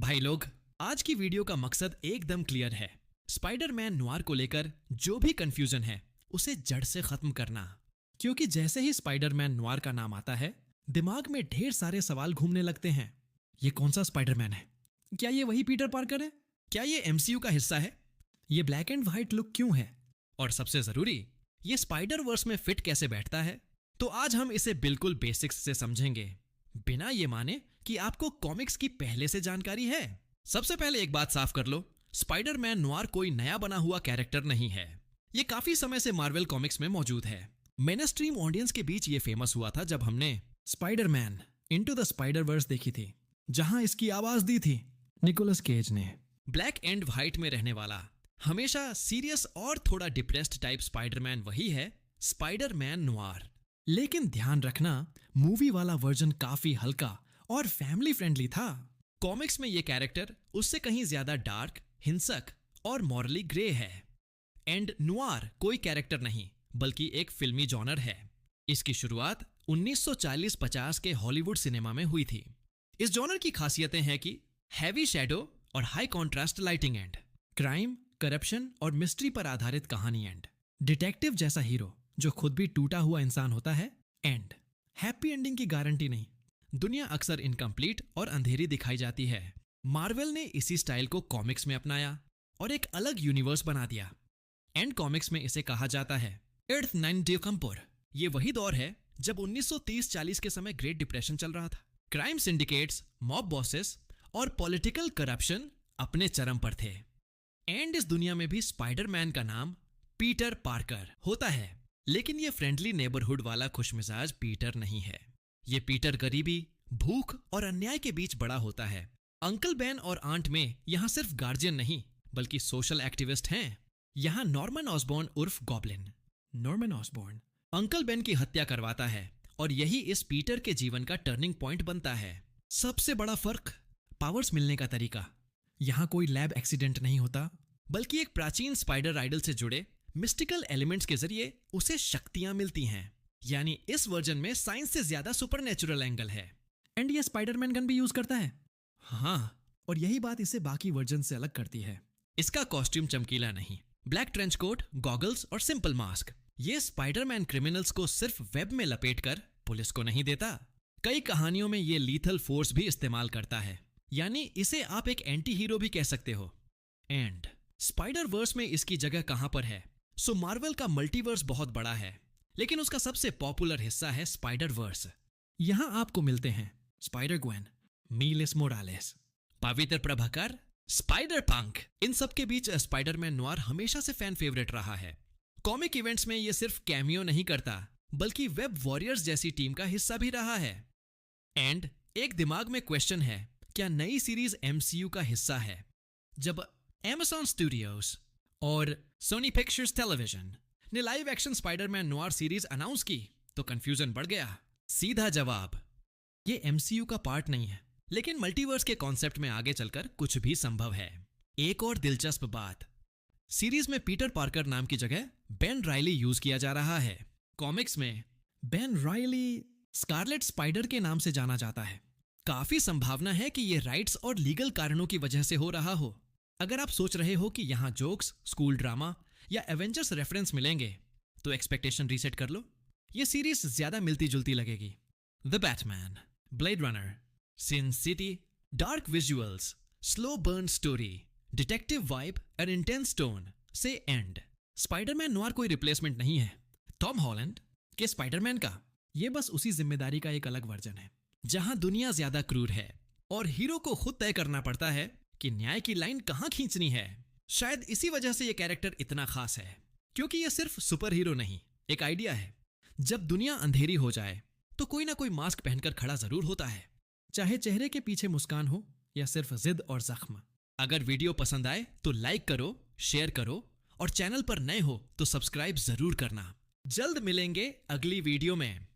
भाई लोग, आज की वीडियो का मकसद एकदम क्लियर है। स्पाइडरमैन नोयर को लेकर जो भी कंफ्यूजन है उसे जड़ से खत्म करना। क्योंकि जैसे ही स्पाइडरमैन नोयर का नाम आता है, दिमाग में ढेर सारे सवाल घूमने लगते हैं। ये कौन सा स्पाइडरमैन है? क्या ये वही पीटर पार्कर है? क्या ये एमसीयू का हिस्सा है? ये ब्लैक एंड व्हाइट लुक क्यों है? और सबसे जरूरी, ये स्पाइडर वर्स में फिट कैसे बैठता है? तो आज हम इसे बिल्कुल बेसिक्स से समझेंगे, बिना ये माने कि आपको कॉमिक्स की पहले से जानकारी है। सबसे पहले एक बात साफ कर लो, स्पाइडरमैन नोयर कोई नया बना हुआ कैरेक्टर नहीं है। ये काफी समय से मार्वल कॉमिक्स में मौजूद है। मेनस्ट्रीम ऑडियंस के बीच ये फेमस हुआ था जब हमने Spiderman into the Spiderverse देखी थी, जहां इसकी आवाज दी थी निकोलस केज ने। ब्लैक एंड व्हाइट में रहने वाला, हमेशा सीरियस और थोड़ा डिप्रेस्ड टाइप स्पाइडरमैन वही है, स्पाइडरमैन नोयर। लेकिन ध्यान रखना, मूवी वाला वर्जन काफी हल्का और फैमिली फ्रेंडली था। कॉमिक्स में ये कैरेक्टर उससे कहीं ज्यादा डार्क, हिंसक और मॉरली ग्रे है। एंड नोयर कोई कैरेक्टर नहीं, बल्कि एक फिल्मी जॉनर है। इसकी शुरुआत 1940-50 के हॉलीवुड सिनेमा में हुई थी। इस जॉनर की खासियतें हैं कि हैवी शैडो और high contrast lighting and crime, corruption और मिस्ट्री पर आधारित कहानी एंड डिटेक्टिव जैसा हीरो जो खुद भी टूटा हुआ इंसान होता है एंड हैप्पी एंडिंग की गारंटी नहीं। दुनिया अक्सर इनकम्प्लीट और अंधेरी दिखाई जाती है। मार्वल ने इसी स्टाइल को कॉमिक्स में अपनाया और एक अलग यूनिवर्स बना दिया। एंड कॉमिक्स में इसे कहा जाता है अर्थ 9 डिकम्पोर। ये वही दौर है जब 1930-40 के समय ग्रेट डिप्रेशन चल रहा था। क्राइम सिंडिकेट्स, मॉब बॉसेस और पॉलिटिकल करप्शन अपने चरम पर थे। एंड इस दुनिया में भी स्पाइडरमैन का नाम पीटर पार्कर होता है, लेकिन ये फ्रेंडली नेबरहुड वाला खुशमिजाज पीटर नहीं है। ये पीटर गरीबी, भूख और अन्याय के बीच बड़ा होता है। अंकल बेन और आंट में यहाँ सिर्फ गार्जियन नहीं, बल्कि सोशल एक्टिविस्ट हैं। यहाँ नॉर्मन ऑसबॉर्न उर्फ goblin, Norman Osborne, uncle Ben की हत्या करवाता है और यही इस पीटर के जीवन का टर्निंग पॉइंट बनता है। सबसे बड़ा फर्क, पावर्स मिलने का तरीका। यहाँ कोई लैब एक्सीडेंट नहीं होता, बल्कि एक प्राचीन स्पाइडर आइडल से जुड़े मिस्टिकल एलिमेंट्स के जरिए उसे शक्तियां मिलती हैं। यानी इस वर्जन में साइंस से ज्यादा सुपरनेचुरल एंगल है। एंड ये स्पाइडरमैन गन भी यूज करता है। हाँ, और यही बात इसे बाकी वर्जन से अलग करती है। इसका कॉस्ट्यूम चमकीला नहीं, ब्लैक ट्रेंच कोट, गॉगल्स और सिंपल मास्क। ये स्पाइडरमैन क्रिमिनल्स को सिर्फ वेब में लपेटकर पुलिस को नहीं देता, कई कहानियों में ये लीथल फोर्स भी इस्तेमाल करता है। यानी इसे आप एक एंटी हीरो भी कह सकते हो। एंड स्पाइडर वर्स में इसकी जगह कहां पर है? सो मार्वल का मल्टीवर्स बहुत बड़ा है, लेकिन उसका सबसे पॉपुलर हिस्सा है स्पाइडर वर्स। यहां आपको मिलते हैं स्पाइडर ग्वेन, मिलेस मोरालेस, पवित्र प्रभाकर, स्पाइडर पंक। इन सब के बीच स्पाइडरमैन नोयर हमेशा से फैन फेवरेट रहा है। कॉमिक इवेंट्स में ये सिर्फ कैमियो नहीं करता, बल्कि वेब वॉरियर्स जैसी टीम का हिस्सा भी रहा है। एंड एक दिमाग में क्वेश्चन है, क्या नई सीरीज एमसीयू का हिस्सा है? जब Amazon स्टूडियोज और सोनी पिक्चर्स टेलीविजन ने live action Spiderman Noire series announce की तो कंफ्यूजन बढ़ गया। सीधा जवाब, ये एमसीयू का पार्ट नहीं है, लेकिन मल्टीवर्स के कॉन्सेप्ट में आगे चलकर कुछ भी संभव है। एक और दिलचस्प बात, सीरीज में पीटर पार्कर नाम की जगह बेन राइली यूज किया जा रहा है। कॉमिक्स में बेन राइली स्कारलेट स्पाइडर के नाम से जाना जाता है। काफी संभावना है कि ये राइट्स और लीगल कारणों की वजह से हो रहा हो। अगर आप सोच रहे हो कि यहाँ जोक्स, स्कूल ड्रामा या एवेंजर्स रेफरेंस मिलेंगे, तो एक्सपेक्टेशन रीसेट कर लो। ये सीरीज ज्यादा मिलती जुलती लगेगी। The Batman, Blade Runner, Sin City, dark visuals, slow burn story, detective vibe and intense tone से एंड। स्पाइडरमैन नोयर कोई रिप्लेसमेंट नहीं है टॉम हॉलैंड के स्पाइडरमैन का। ये बस उसी जिम्मेदारी का एक अलग वर्जन है, जहां दुनिया ज्यादा क्रूर है और हीरो को खुद तय करना पड़ता है कि न्याय की लाइन कहां खींचनी है। शायद इसी वजह से ये कैरेक्टर इतना खास है, क्योंकि ये सिर्फ सुपर हीरो नहीं, एक आइडिया है। जब दुनिया अंधेरी हो जाए तो कोई ना कोई मास्क पहनकर खड़ा जरूर होता है, चाहे चेहरे के पीछे मुस्कान हो या सिर्फ जिद और जख्म। अगर वीडियो पसंद आए तो लाइक करो, शेयर करो और चैनल पर नए हो तो सब्सक्राइब जरूर करना। जल्द मिलेंगे अगली वीडियो में।